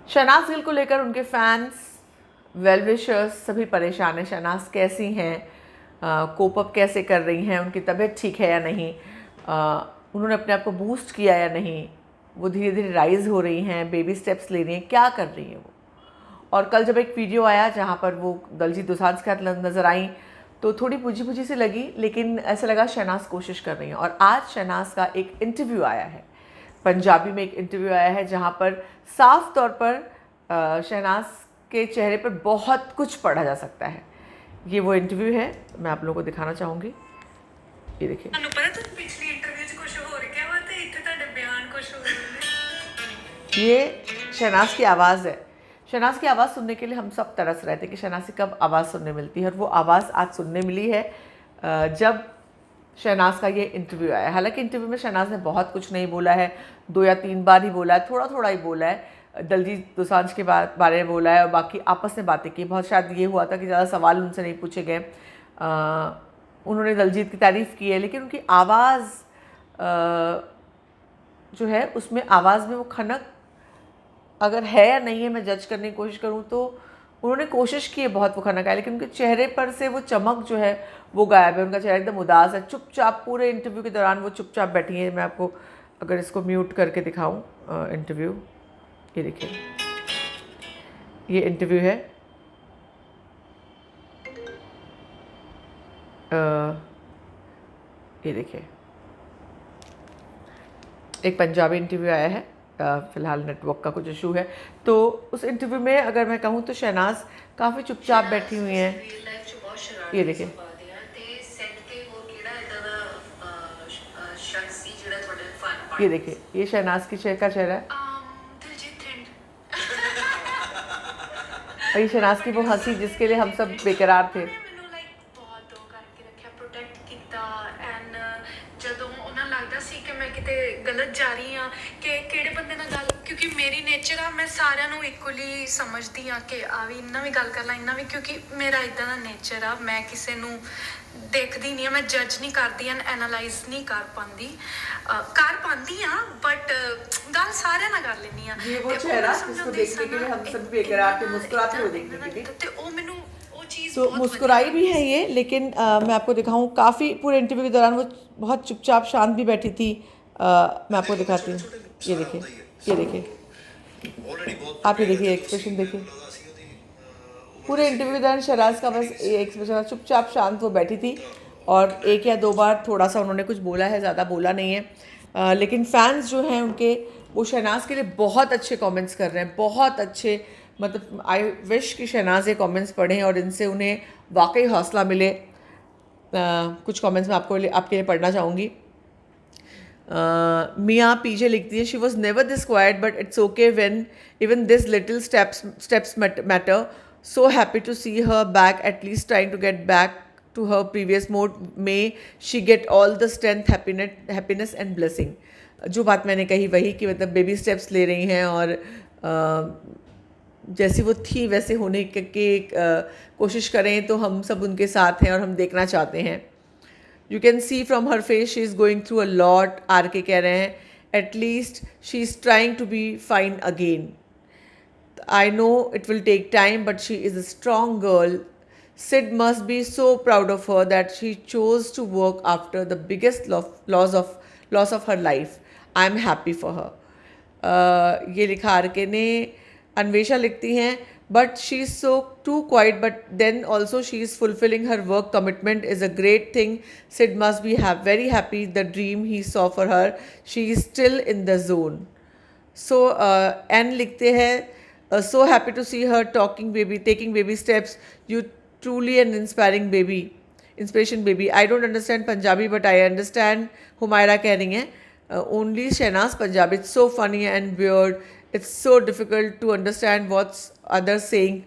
शहनाज गिल को लेकर उनके फैंस, वेल विशर्स सभी परेशान हैं। शहनाज कैसी हैं, कोप अप कैसे कर रही हैं, उनकी तबीयत ठीक है या नहीं, उन्होंने अपने आप को बूस्ट किया या नहीं, वो धीरे धीरे राइज हो रही हैं, बेबी स्टेप्स ले रही हैं, क्या कर रही हैं वो। और कल जब एक वीडियो आया जहाँ पर वो दलजीत दोसांझ के साथ नज़र आई तो थोड़ी पूजी पूजी सी लगी, लेकिन ऐसा लगा शहनाज कोशिश कर रही हैं। और आज शहनाज का एक इंटरव्यू आया है, पंजाबी में एक इंटरव्यू आया है जहाँ पर साफ तौर पर शहनाज के चेहरे पर बहुत कुछ पढ़ा जा सकता है। ये वो इंटरव्यू है, मैं आप लोगों को दिखाना चाहूँगी। ये देखिए। पिछली इंटरव्यू च कुछ होर क्या बात है, इत्थे तुहाडे बयान कुछ होर ने। ये शहनाज की आवाज़ है। शहनाज की आवाज़ सुनने के लिए हम सब तरस रहे थे कि शहनाज से कब आवाज़ सुनने मिलती है, और वो आवाज़ आज सुनने मिली है जब शहनाज का ये इंटरव्यू आया। हालांकि इंटरव्यू में शहनाज ने बहुत कुछ नहीं बोला है, 2 या 3 बार ही बोला है, थोड़ा थोड़ा ही बोला है। दलजीत दोसांझ के बारे में बोला है और बाकी आपस में बातें की। बहुत शायद ये हुआ था कि ज़्यादा सवाल उनसे नहीं पूछे गए। उन्होंने दलजीत की तारीफ़ की है, लेकिन उनकी आवाज़ जो है उसमें आवाज़ में वो खनक अगर है या नहीं है, मैं जज करने की कोशिश करूँ तो उन्होंने कोशिश की है बहुत वो खनक आए, लेकिन उनके चेहरे पर से वो चमक जो है वो गायब है। उनका चेहरा एकदम उदास है, चुपचाप पूरे इंटरव्यू के दौरान वो चुपचाप बैठी हैं। मैं आपको अगर इसको म्यूट करके दिखाऊं इंटरव्यू, ये देखिए, ये इंटरव्यू है। ये देखिए, एक पंजाबी इंटरव्यू आया है, फ़िलहाल नेटवर्क का कुछ इशू है। तो उस इंटरव्यू में अगर मैं कहूँ तो शहनाज काफ़ी चुपचाप बैठी हुई हैं। ये देखिए, ये देखिए, ये शहनाज की का चेहरा है, और ये शहनाज की वो हंसी जिसके लिए हम सब बेकरार थे। गलत जा रही हाँ कि किहड़े बंदे नाल गल, क्योंकि मेरी नेचर आ, मैं सारिਆਂ ਨੂੰ इक्वली समझदी हाँ कि आ भी इन्ना भी गल कर ला, इन्ना भी, क्योंकि मेरा इदां दा नेचर आ। मैं किसी ਨੂੰ देखदी नहीं, मैं जज नहीं करती, एनालाइज नहीं कर पाती हाँ, बट गल सारिਆਂ ਨਾਲ कर लेनी हाँ। ये वो चेहरा जिसको देखने के लिए हम सब बेकरार थे, मुस्कुराते हुए देखने के लिए। ते ओ मैनू ओ चीज़ तो मुस्कुराई भी है ये, लेकिन मैं आपको दिखाऊं, काफ़ी पूरे इंटरव्यू के दौरान वो बहुत चुपचाप शांत भी बैठी थी। मैं आपको दिखाती हूँ, ये देखिए, ये देखिए, आप ये देखिए, एक्सप्रेशन देखिए। पूरे इंटरव्यू के दौरान शहनाज का बस ये एक्सप्रेशन, चुपचाप शांत वो बैठी थी, और 1 या 2 बार थोड़ा सा उन्होंने कुछ बोला है, ज़्यादा बोला नहीं है। लेकिन फैंस जो हैं उनके, वो शहनाज के लिए बहुत अच्छे कमेंट्स कर रहे हैं, बहुत अच्छे। मतलब आई विश कि शहनाज ये कमेंट्स पढ़ें और इनसे उन्हें वाकई हौसला मिले। कुछ कमेंट्स मैं आपके लिए पढ़ना चाहूँगी। मियाँ पीजे लिखती है, she was never this quite but it's okay when even this little steps matter. So happy to see her back, at least trying to get back to her previous mode. May she get all the strength, happiness and blessing. जो बात मैंने कही वही, कि मतलब baby steps ले रही हैं और जैसी वो थी वैसे होने की कोशिश करें, तो हम सब उनके साथ हैं और हम देखना चाहते हैं। You can see from her face she is going through a lot. RK कह रहे हैं, at least she is trying to be fine again. I know it will take time, but she is a strong girl. Sid must be so proud of her that she chose to work after the biggest loss of her life. I'm happy for her. ये लिखा R K ने। अन्वेषा लिखती हैं, but she is so too quiet, but then also she is fulfilling her work commitment is a great thing. Sid must be very happy. The dream he saw for her, she is still in the zone. So N लिखते हैं, so happy to see her taking baby steps. You truly an inspiration baby. I don't understand Punjabi, but I understand. Humaira कह रही हैं, only Shehnaaz Punjabi. It's so funny and weird. It's so difficult to understand what's others saying.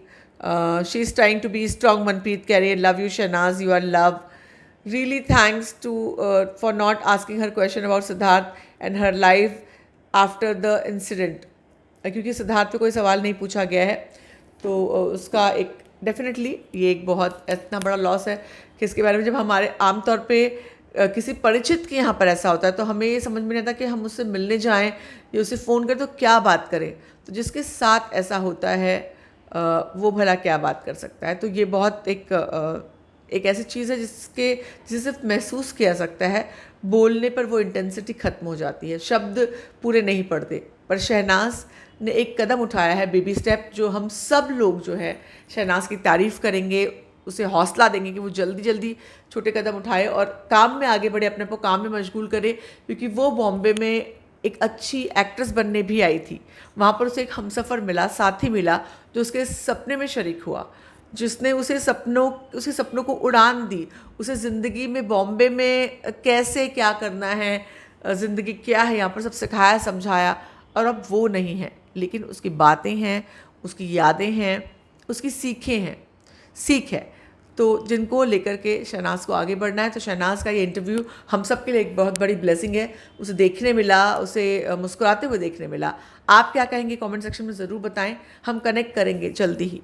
She's trying to be strong. Manpreet कह रही है, love you Shehnaaz, you are love. Really thanks to for not asking her question about Siddharth and her life after the incident. क्योंकि सिद्धार्थ पे कोई सवाल नहीं पूछा गया है, तो उसका एक डेफिनेटली ये एक बहुत इतना बड़ा लॉस है कि इसके बारे में जब हमारे आमतौर पे किसी परिचित के यहाँ पर ऐसा होता है तो हमें ये समझ में नहीं आता कि हम उससे मिलने जाएं या उसे फ़ोन करें तो क्या बात करें। तो जिसके साथ ऐसा होता है वो भला क्या बात कर सकता है। तो ये बहुत एक ऐसी चीज़ है जिसे सिर्फ महसूस किया सकता है, बोलने पर वो इंटेंसिटी ख़त्म हो जाती है, शब्द पूरे नहीं पड़ते। पर शहनाज ने एक कदम उठाया है, बेबी स्टेप, जो हम सब लोग जो है शहनाज की तारीफ़ करेंगे, उसे हौसला देंगे कि वो जल्दी जल्दी छोटे कदम उठाए और काम में आगे बढ़े, अपने को काम में मशगूल करे, क्योंकि वो बॉम्बे में एक अच्छी एक्ट्रेस बनने भी आई थी। वहाँ पर उसे एक हमसफ़र मिला, साथी मिला, जो उसके सपने में शरीक हुआ, जिसने उसे सपनों को उड़ान दी, उसे ज़िंदगी में बॉम्बे में कैसे क्या करना है, ज़िंदगी क्या है यहाँ पर सब सिखाया समझाया। और अब वो नहीं है, लेकिन उसकी बातें हैं, उसकी यादें हैं, उसकी सीख है। तो जिनको लेकर के शहनाज को आगे बढ़ना है, तो शहनाज का ये इंटरव्यू हम सब के लिए एक बहुत बड़ी ब्लेसिंग है। उसे देखने मिला, उसे मुस्कुराते हुए देखने मिला। आप क्या कहेंगे कमेंट सेक्शन में ज़रूर बताएं, हम कनेक्ट करेंगे जल्दी ही।